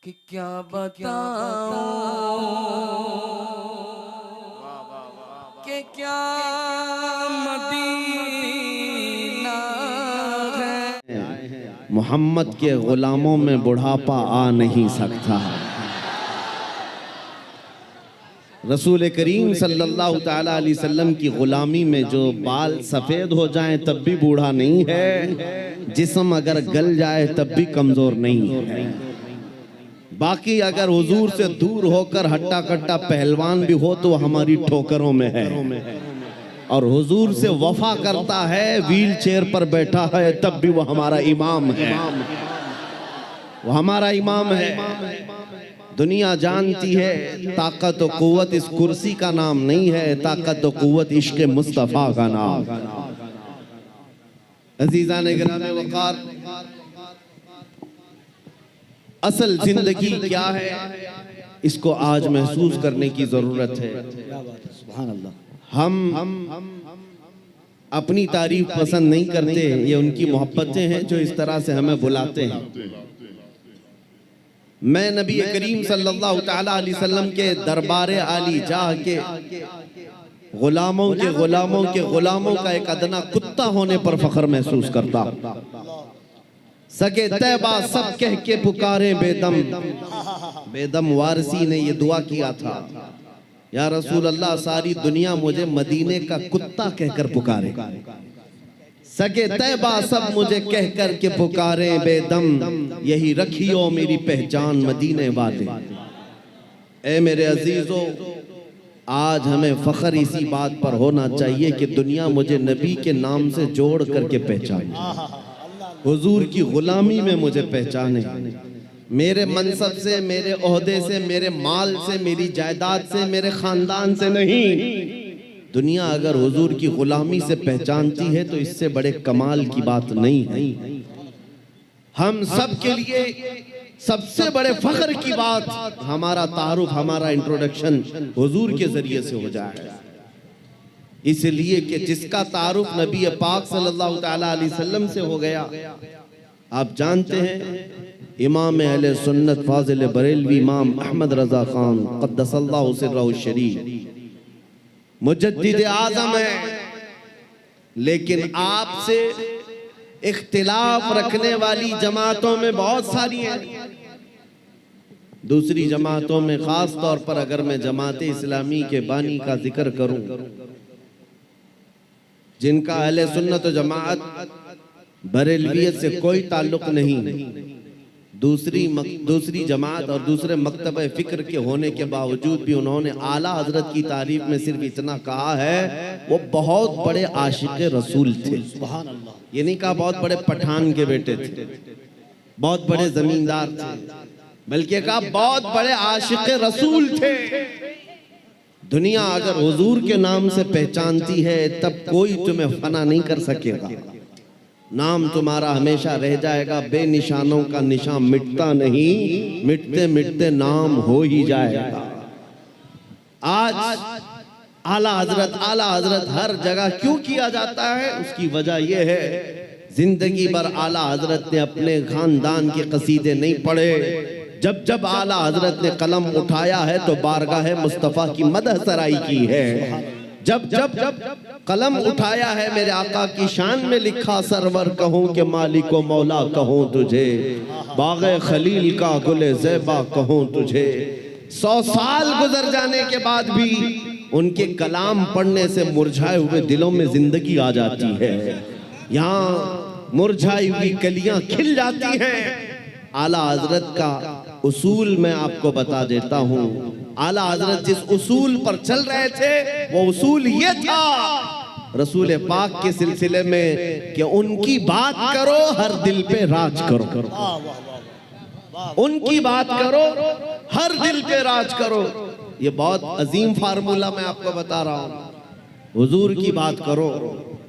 कि क्या बताऊं कि क्या मदीना है। मोहम्मद के गुलामों में बुढ़ापा आ नहीं सकता। रसूल करीम सल्लल्लाहु ताला अलैहि वसल्लम की गुलामी में जो बाल सफ़ेद हो जाएं तब भी बूढ़ा नहीं है, जिस्म अगर गल जाए तब भी कमज़ोर नहीं है। बाकी अगर हुजूर से दूर होकर हट्टा कट्टा पहलवान भी हो तो हमारी ठोकरों में है, और हुजूर से वफा करता है, व्हील चेयर पर बैठा है तब भी वो हमारा इमाम है, वो हमारा इमाम है। दुनिया जानती है ताकत और कुव्वत इस कुर्सी का नाम नहीं है, ताकत और कुव्वत इश्क मुस्तफ़ा का नाम। अज़ीज़ान गिराम वक़ार, असल जिंदगी क्या है इसको आज महसूस करने की जरूरत है। सुभान अल्लाह। हम अपनी तारीफ पसंद नहीं करते, ये उनकी मोहब्बतें हैं जो इस तरह से हमें बुलाते हैं। मैं नबी करीम सल्लल्लाहु ताला अलैहि वसल्लम के दरबार आली जाह के गुलामों के गुलामों का एक अदना कुत्ता होने पर फख्र महसूस करता। सगे तैबा सब कह के पुकारे बेदम, बेदम वारसी ने ये दुआ किया था, या रसूल अल्लाह सारी दुनिया मुझे मदीने का कुत्ता कहकर पुकारे, सगे तैबा सब मुझे कहकर के पुकारे बेदम, यही रखियो मेरी पहचान मदीने वाले। ए मेरे अजीजों, आज हमें फख्र इसी बात पर होना चाहिए कि दुनिया मुझे नबी के नाम से जोड़ करके पहचाने, हुजूर की गुलामी में मुझे पहचाने। मेरे मनसब से, मेरे ओहदे से, मेरे माल से, मेरी जायदाद से, मेरे खानदान से नहीं। दुनिया अगर हुजूर की गुलामी से पहचानती है तो इससे बड़े कमाल की बात नहीं है। हम सब के लिए सबसे बड़े फख्र की बात हमारा तारुफ, हमारा इंट्रोडक्शन हुजूर के जरिए से हो जाए, इसलिए कि जिसका तारुफ नबी पाक सल्लल्लाहु ताला अलैहि वसल्लम से हो गया। आप जानते हैं इमाम अहले सुन्नत फाजिल बरेलवी इमाम अहमद रजा खान क़द्दसल्लाहु सिर्रहु शरीफ मुजद्दिद आज़म है, लेकिन आपसे इख्तिलाफ रखने वाली जमातों में बहुत सारी हैं। दूसरी जमातों में खास तौर पर अगर मैं जमात इस्लामी के बानी का जिक्र करूं, जिनका अहले सुन्नत व जमात बरेलवियत से कोई ताल्लुक नहीं, दूसरी जमात और दूसरे मकतब फिक्र के होने के बावजूद भी उन्होंने आला हजरत की तारीफ में सिर्फ इतना कहा है, वो बहुत बड़े आशिक रसूल थे। सुभान अल्लाह। ये नहीं कहा बहुत बड़े पठान के बेटे थे, बहुत बड़े जमींदार थे, बल्कि कहा बहुत बड़े आशिक रसूल थे। दुनिया अगर हुजूर के नाम से पहचानती है तब कोई तुम्हें फना नहीं कर सकेगा, नाम तुम्हारा हमेशा रह जाएगा। बेनिशानों का निशान मिटता नहीं, मिटते मिटते नाम हो ही जाएगा। आज आला हजरत हर जगह क्यों किया जाता है, उसकी वजह यह है जिंदगी भर आला हजरत ने अपने खानदान के कसीदे नहीं पढ़े। जब जब आला हजरत ने कलम उठाया है तो बारगाह मुस्तफ़ा की मदह सराई की है। जब जब कलम उठाया है मेरे आका की शान में लिखा, सरवर कहूँ कि मालिको मौला कहूँ तुझे, बाग़े खलील का गुले ज़ेबा कहूँ तुझे। 100 साल गुजर जाने के बाद भी उनके कलाम पढ़ने से मुरझाए हुए दिलों में जिंदगी आ जाती है, यहाँ मुरझाई हुई कलियां खिल जाती हैं। आला हजरत का उसूल मैं आपको बता देता हूँ। आला हजरत जिस उसूल पर चल रहे थे वो उसूल ये था रसूल पाक के सिलसिले में कि उनकी बात करो हर दिल पे राज करो, उनकी बात करो हर दिल पे राज करो। ये बहुत अजीम फार्मूला मैं आपको बता रहा हूँ। हुजूर की बात करो,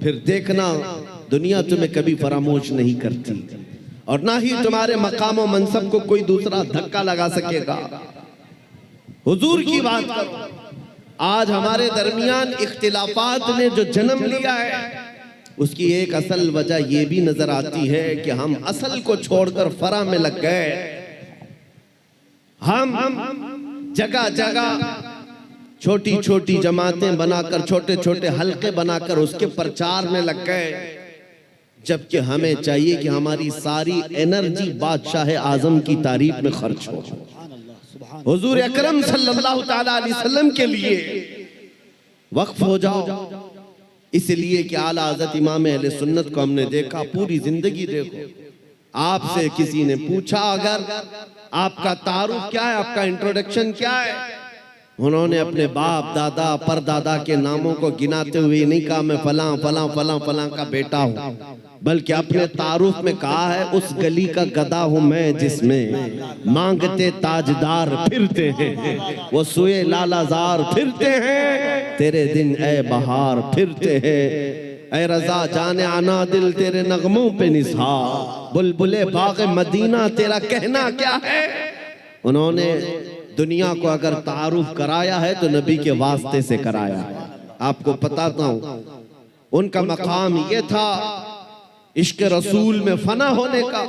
फिर देखना दुनिया तुम्हें कभी फरामोश नहीं करती, और ना ही तुम्हारे मकाम और मनसब को कोई दूसरा धक्का लगा सकेगा। हुजूर की बात करो। आज हमारे दरमियान इख्तिलाफात ने जो जन्म लिया है उसकी एक असल वजह यह भी नजर आती है कि हम असल को छोड़कर फरा में लग गए। हम जगह जगह छोटी छोटी जमातें बनाकर, छोटे छोटे हलके बनाकर उसके प्रचार में लग गए, जबकि हमें चाहिए कि हमारी सारी एनर्जी बादशाह आजम की तारीफ में खर्च हो, हुजूर अकरम सल्लल्लाहु ताला अलैहि वसल्लम के लिए वक्फ हो जाओ। इसलिए कि आला हज़रत इमाम अहले सुन्नत को हमने देखा, पूरी जिंदगी देखो, आपसे किसी ने पूछा अगर आपका तारुफ क्या है, आपका इंट्रोडक्शन क्या है, उन्होंने अपने बाप दादा परदादा के नामों को गिनाते हुए नहीं कहा मैं फलां फलां फलां फलां का बेटा हूं, बल्कि अपने तारुफ में कहा है उस गली का गधा हूं मैं जिसमें मांगते ताजदार फिरते हैं, वो सुए लालाजार फिरते हैं, तेरे दिन ए बहार फिरते हैं, ए रजा जाने आना दिल तेरे नगमों पे निसार, बुलबुले बाग मदीना तेरा कहना क्या है। उन्होंने दुनिया को अगर तारुफ कराया है तो नबी के वास्ते से कराया है। आपको बताता हूं उनका मकाम ये था इश्क रसूल में फना होने का।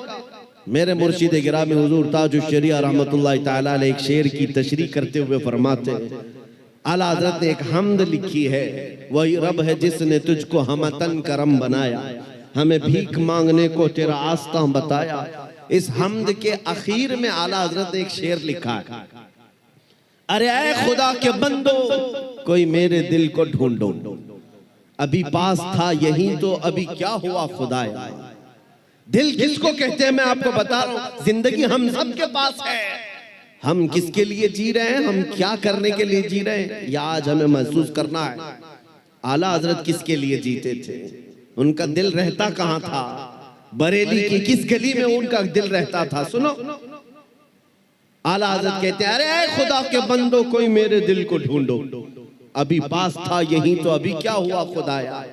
मेरे मुर्शिद गिरामी हुजूर ताजुश शरिया रहमतुल्लाह तआला अलैह एक शेर की तशरीह करते हुए फरमाते हैं, आला हज़रत ने एक हमद लिखी है, वही रब है जिसने तुझको हमतन करम बनाया, हमें भीख मांगने को तेरा आस्था बताया। इस हमद के आखिर में आला हज़रत ने एक शेर लिखा है, अरे ऐ खुदा के बंदो कोई मेरे दिल को ढूंढो, अभी पास था यही तो अभी क्या हुआ खुदाया। दिल किसको कहते हैं मैं आपको बता रहा हूं, जिंदगी हम सब के पास है, हम किसके लिए जी रहे हैं, हम क्या करने के लिए जी रहे हैं, या आज हमें महसूस करना है। आला हज़रत किसके लिए जीते थे, उनका दिल रहता कहां था, बरेली की किस गली में उनका दिल रहता था। सुनो आला हज़रत कहते हैं, अरे ऐ खुदा के बंदो कोई मेरे दिल को ढूंढो, अभी पास था यही तो अभी क्या हुआ खुदाया।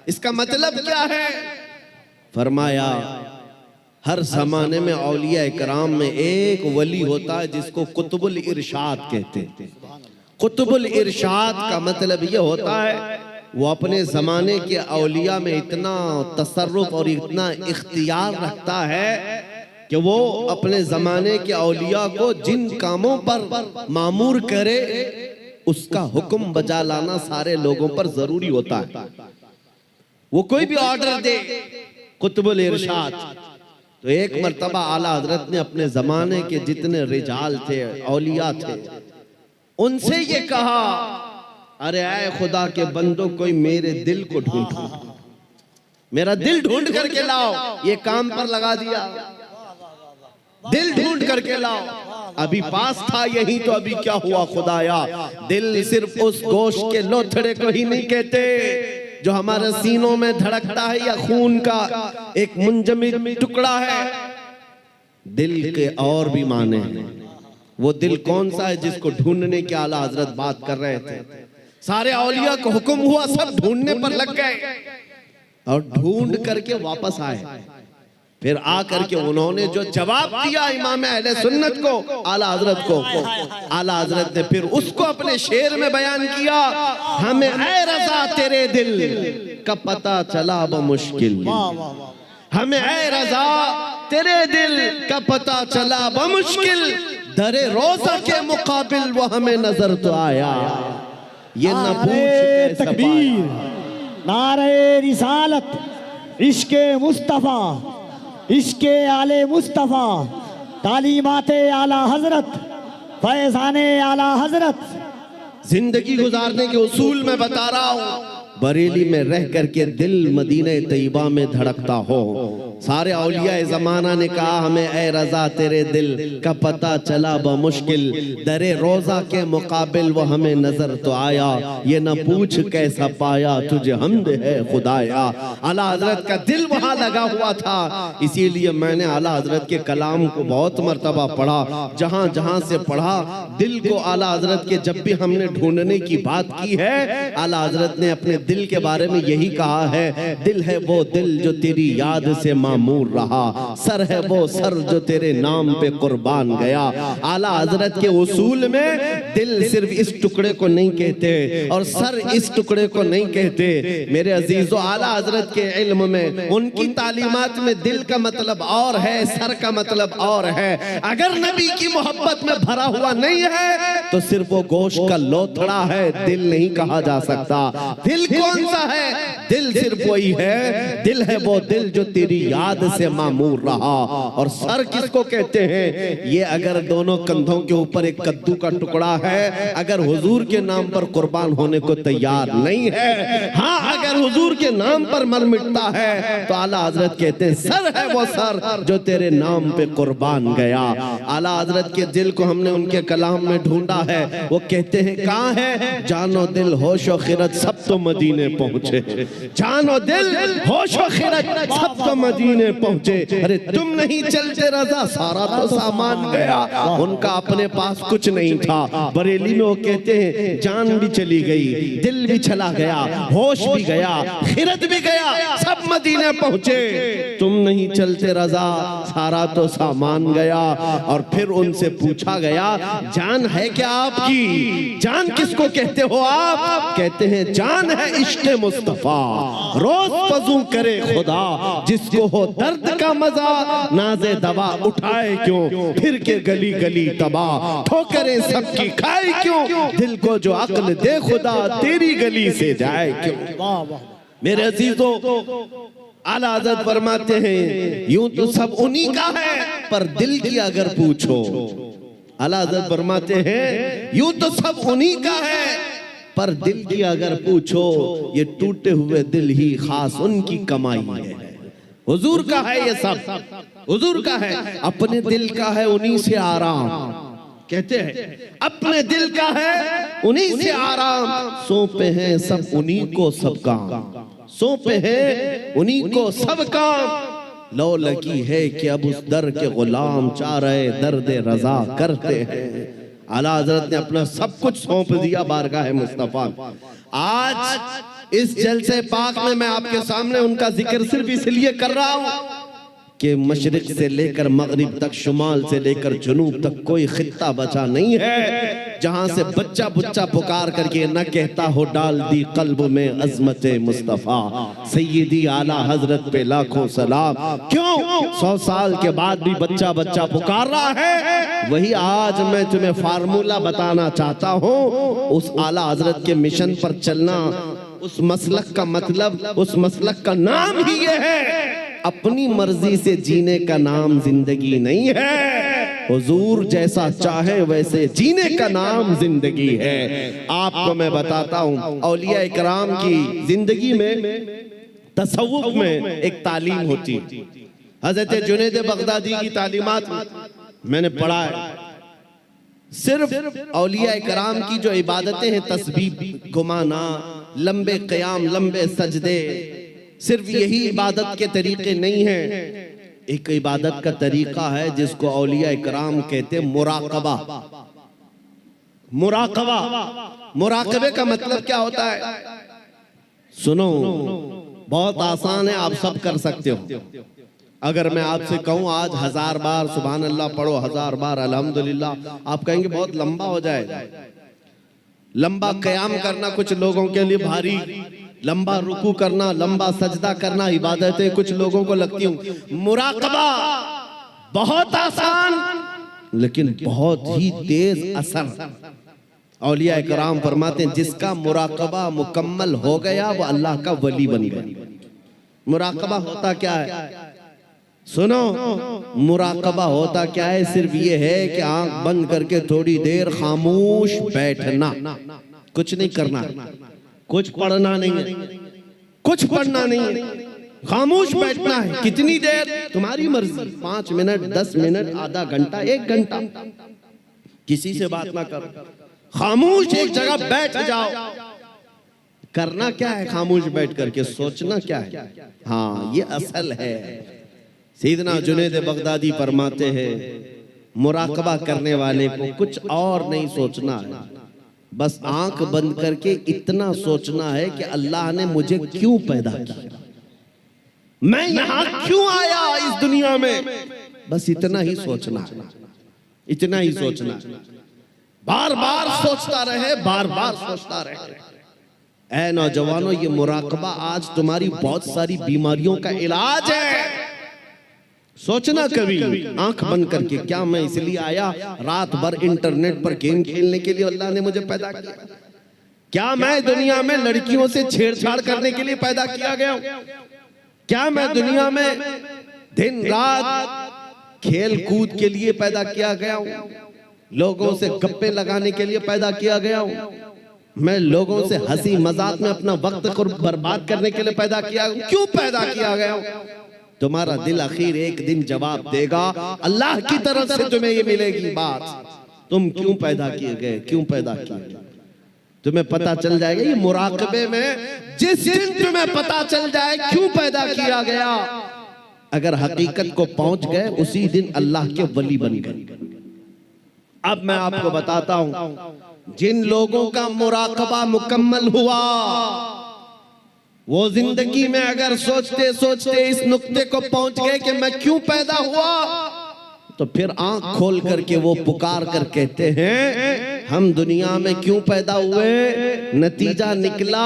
इसका मतलब क्या है, फरमाया हर जमाने में औलिया इकराम में एक वली होता है जिसको कुतुबुल इरशाद कहते हैं। कुतुबुल इरशाद का मतलब ये होता है वो अपने जमाने के औलिया में इतना तसर्रुफ और इतना इख्तियार रखता है कि वो अपने जमाने के औलिया को जिन कामों पर मामूर करे उसका हुक्म बजा लाना सारे लोगों पर जरूरी होता है। वो कोई भी ऑर्डर दे, कुतुबुल इरशाद। तो एक मर्तबा आला हज़रत ने अपने जमाने के जितने रिजाल थे, औलिया थे, उनसे ये कहा, अरे आए खुदा के बंदो कोई मेरे दिल को ढूंढो, मेरा दिल ढूंढ करके लाओ। ये काम पर लगा दिया, दिल ढूंढ करके लाओ, अभी पास था यही तो अभी क्या हुआ खुदाया। दिल सिर्फ उस गोश्त के लोथड़े को ही नहीं कहते जो हमारे सीनों में धड़कता है या खून का एक मुंजमद टुकड़ा है, दिल के और भी माने हैं। वो दिल कौन सा है जिसको ढूंढने के आला हज़रत बात कर रहे थे। सारे औलिया को हुक्म हुआ, सब ढूंढने पर लग गए और ढूंढ करके वापस आए। फिर आकर के उन्होंने जो जवाब दिया इमाम अहले सुन्नत को, आला हज़रत को, आला हज़रत ने फिर उसको अपने शेर में बयान किया, हमें ऐ रज़ा तेरे दिल का पता चला बमुश्किल, हमें ऐ रज़ा तेरे दिल का पता चला बमुश्किल, दरे रोज़ा के मुकाबिल वो हमें नजर तो आया, ये न पूछ तकबीर, नारे रिसालत, इश्के मुस्तफ़ा, इश्के आले मुस्तफ़ा, तालीमाते आला हज़रत, फैज़ाने आला हज़रत। जिंदगी गुजारने के उसूल में बता रहा हूँ, बरेली में रह करके दिल मदीने तैयबा में धड़कता हो। सारे औलिया ज़माना ने कहा हमें ऐ रज़ा तेरे दिल का पता चला बमुश्किल, दरे रोज़ा के मुकाबिल वो हमें नजर तो आया, ये न पूछ कैसा पाया तुझे हमद है खुदाया। आला हज़रत का दिल वहाँ लगा हुआ था, इसीलिए मैंने आला हज़रत के कलाम को बहुत मर्तबा पढ़ा, जहाँ जहाँ से पढ़ा दिल को आला हज़रत के जब भी हमने ढूंढने की बात की है, आला हज़रत ने अपने दिल के बारे में यही कहा है, दिल है वो दिल जो तेरी याद से मामूर रहा। सर है वो सर जो तेरे नाम पे कुर्बान गया। आला हजरत के उसूल में दिल सिर्फ इस टुकड़े को नहीं कहते और सर इस टुकड़े को नहीं कहते। मेरे अजीजो, आला हजरत के इल्म में, उनकी तालीमात में दिल का मतलब और है, सर का मतलब और है। अगर नबी की मोहब्बत में भरा हुआ नहीं है तो सिर्फ वो गोश्त का लोथड़ा है, दिल नहीं कहा जा सकता। दिल कौन सा है? दिल सिर्फ वही है, दिल है वो दिल जो तेरी याद से मामूर रहा। और सर किसको कहते हैं? ये अगर दोनों कंधों के ऊपर एक कद्दू का टुकड़ा है, अगर हुजूर के नाम पर कुर्बान होने को तैयार नहीं है, हाँ अगर हुजूर के नाम पर मर मिटता है तो आला हजरत कहते हैं सर है वो सर जो तेरे नाम पे कुर्बान गया। आला हजरत के दिल को हमने उनके कलाम में ढूंढा है। वो कहते हैं कहाँ है? जानो दिल होशो खिरत सब तो मदीने पहुंचे। जानो दिल होशो खिरत सब तो मदीने पहुंचे। अरे तुम नहीं चलते रजा सारा तो सामान गया। उनका अपने पास कुछ नहीं था। बरेली में वो कहते हैं जान भी चली गई, दिल भी चला गया, होश भी गया, खिरत भी गया, सब मदीने पहुंचे। तुम नहीं चलते रजा सारा तो सामान गया। और फिर उनसे पूछा गया जान है क्या आपकी? जान किसको कहते हो आप? कहते हैं जान है इश्क़ मुस्तफा। रोज वज़ू करे खुदा जिसको हो दर्द का मजा, नाज़े दवा उठाए क्यों फिर के गली गली तबाह, ठोकरें सबकी खाए क्यों, दिल को जो अक्ल दे खुदा तेरी गली से जाए क्यों। मेरे अजीजों, आला हज़रत फरमाते हैं यूं तो सब उन्हीं का है पर दिल की अगर पूछो, आला हज़रत फरमाते हैं यूं तो सब उन्हीं का है पर दिल की अगर पूछो, ये टूटे हुए दिल ही खास उनकी कमाई है। हुजूर का है ये सब, हुजूर का है, अपने दिल का है उन्हीं से आराम। कहते हैं अपने दिल का है उन्हीं से आराम, सौंपे हैं सब उन्हीं को सब काम, सौंपे हैं उन्हीं को सब काम। लो लगी है कि अब उस दर के गुलाम चाह रहे दर्द रजा करते हैं। आला हजरत ने अपना सब कुछ सौंप दिया बारगाह मुस्तफा। आज इस जलसे पाक में मैं आपके सामने उनका जिक्र सिर्फ इसलिए कर रहा हूं कि मशरिक से लेकर मगरिब तक, शुमाल से लेकर जुनूब तक कोई खित्ता बचा नहीं है जहां से बच्चा बुच्चा पुकार करके न कहता हो डाल दी कल्ब में अजमत मुस्तफा। सैयदी आला हजरत पे लाखों सलाम। क्यों 100 साल के बाद भी बच्चा बच्चा पुकार रहा है? वही आज मैं तुम्हें फार्मूला बताना चाहता हूँ। उस आला हजरत के मिशन पर चलना, उस मसलक का मतलब, उस मसलक का नाम ही ये है। अपनी मर्जी से जीने का नाम जिंदगी नहीं है, हुजूर जैसा चाहे वैसे जीने का नाम जिंदगी है। आपको मैं बताता हूँ औलिया इकराम की जिंदगी में, तसव्वुफ में एक तालीम होती है। हजरत जुनैद बगदादी की तालीमात मैंने पढ़ा है। सिर्फ औलिया इकराम की जो इबादतें हैं, तस्बीह घुमाना, लंबे क़याम, लंबे सजदे, सिर्फ यही इबादत के तरीके नहीं हैं। एक इबादत का तरीका है जिसको औलिया इकराम कहते हैं मुराकबा। मुराकबा, मुराकबे का मतलब क्या होता है? सुनो, बहुत आसान है, आप सब कर सकते हो। अगर मैं आपसे कहूं आज 1000 बार सुभान अल्लाह पढ़ो, 1000 बार अल्हम्दुलिल्लाह, आप कहेंगे बहुत लंबा हो जाएगा। लंबा क़याम करना कुछ लोगों के लिए भारी, लंबा रुकू करना, लंबा सजदा करना इबादतें कुछ लोगों को लगती हूं। मुराकबा बहुत आसान लेकिन बहुत ही तेज असर। औलिया इकराम फरमाते हैं जिसका मुराकबा मुकम्मल हो गया वो अल्लाह का वली बन गया। मुराकबा होता क्या है? सुनो, मुराकबा होता क्या है? सिर्फ ये है कि आंख बंद करके थोड़ी देर खामोश बैठना, कुछ नहीं करना, कुछ पढ़ना नहीं है, कुछ पढ़ना नहीं है, खामोश बैठना है। कितनी देर? तुम्हारी मर्जी, 5 मिनट, 10 मिनट, आधा घंटा, 1 घंटा, किसी से बात ना करो, खामोश एक जगह बैठ जाओ। करना क्या है खामोश बैठ करके? सोचना क्या है? हाँ, ये असल है। सैयदना जुनैद बगदादी फरमाते हैं मुराकबा करने वाले को कुछ और नहीं सोचना है, बस आंख बंद करके इतना सोचना है कि अल्लाह ने मुझे क्यों पैदा किया। मैं यहां क्यों आया इस दुनिया में, बस इतना ही सोचना, इतना ही सोचना, बार बार सोचता रहे, बार बार सोचता रहे। ऐ नौजवानों, ये मुराकबा आज तुम्हारी बहुत सारी बीमारियों का इलाज है। सोचना कभी आंख बंद करके, क्या मैं इसलिए आया रात भर इंटरनेट पर गेम खेलने के लिए अल्लाह ने मुझे पैदा किया? क्या मैं दुनिया में लड़कियों से छेड़छाड़ करने के लिए पैदा किया गया हूं? क्या मैं दुनिया में दिन रात खेल कूद के लिए पैदा किया गया हूं? लोगों से गप्पे लगाने के लिए पैदा किया गया हूं? मैं लोगों से हंसी मजाक में अपना वक्त को बर्बाद करने के लिए पैदा किया? क्यों पैदा किया गया हूं? तुम्हारा दिल आखिर एक दिन जवाब देगा, अल्लाह की तरफ से तुम्हें ये मिलेगी बात, तुम क्यों पैदा किए गए, क्यों पैदा किए, तुम्हें पता चल जाएगा। ये मुराकबे में जिस दिन तुम्हें पता चल जाए क्यों पैदा किया गया, अगर हकीकत को पहुंच गए उसी दिन अल्लाह के वली बन गए। अब मैं आपको बताता हूं, जिन लोगों का मुराकबा मुकम्मल हुआ, वो जिंदगी में अगर सोचते सोचते इस नुक्ते को पहुंच गए कि मैं क्यों पैदा हुआ, तो फिर आंख खोल करके वो पुकार कर कहते हैं, हम दुनिया में क्यों पैदा हुए? नतीजा निकला,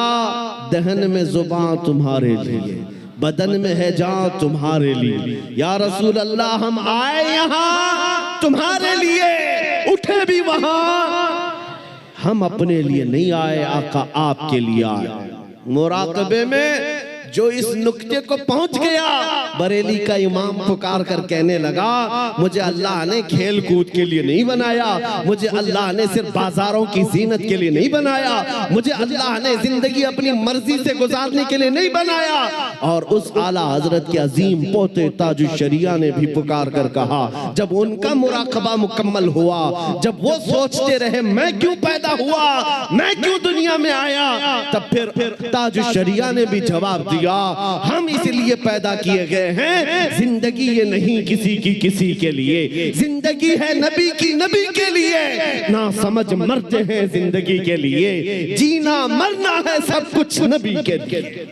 दहन में जुबान तुम्हारे लिए, बदन में है जान तुम्हारे लिए। या रसूल अल्लाह, हम आए यहाँ तुम्हारे लिए, उठे भी वहां, हम अपने लिए नहीं आए, आका आपके लिए आए। मुराकबे में जो इस नुक्ते को पहुंच गया, बरेली का इमाम पुकार कर कहने लगा, मुझे अल्लाह ने खेल कूद के लिए नहीं बनाया, मुझे अल्लाह ने सिर्फ बाजारों की जीनत के लिए नहीं बनाया, मुझे अल्लाह ने जिंदगी अपनी मर्जी से गुजारने के लिए नहीं बनाया। और उस आला हजरत के अजीम पोते ताजुश शरिया ने भी पुकार कर कहा, जब उनका मुराकबा मुकम्मल हुआ, जब वो सोचते रहे मैं क्यों पैदा हुआ, मैं क्यों दुनिया में आया, तब फिर ताजुश शरिया ने भी जवाब दिया, हम इसलिए पैदा किए गए हैं, जिंदगी ये नहीं किसी की किसी के लिए, जिंदगी है नबी की नबी के लिए, ना समझ मरते हैं जिंदगी के लिए, जीना मरना है सब कुछ नबी के लिए।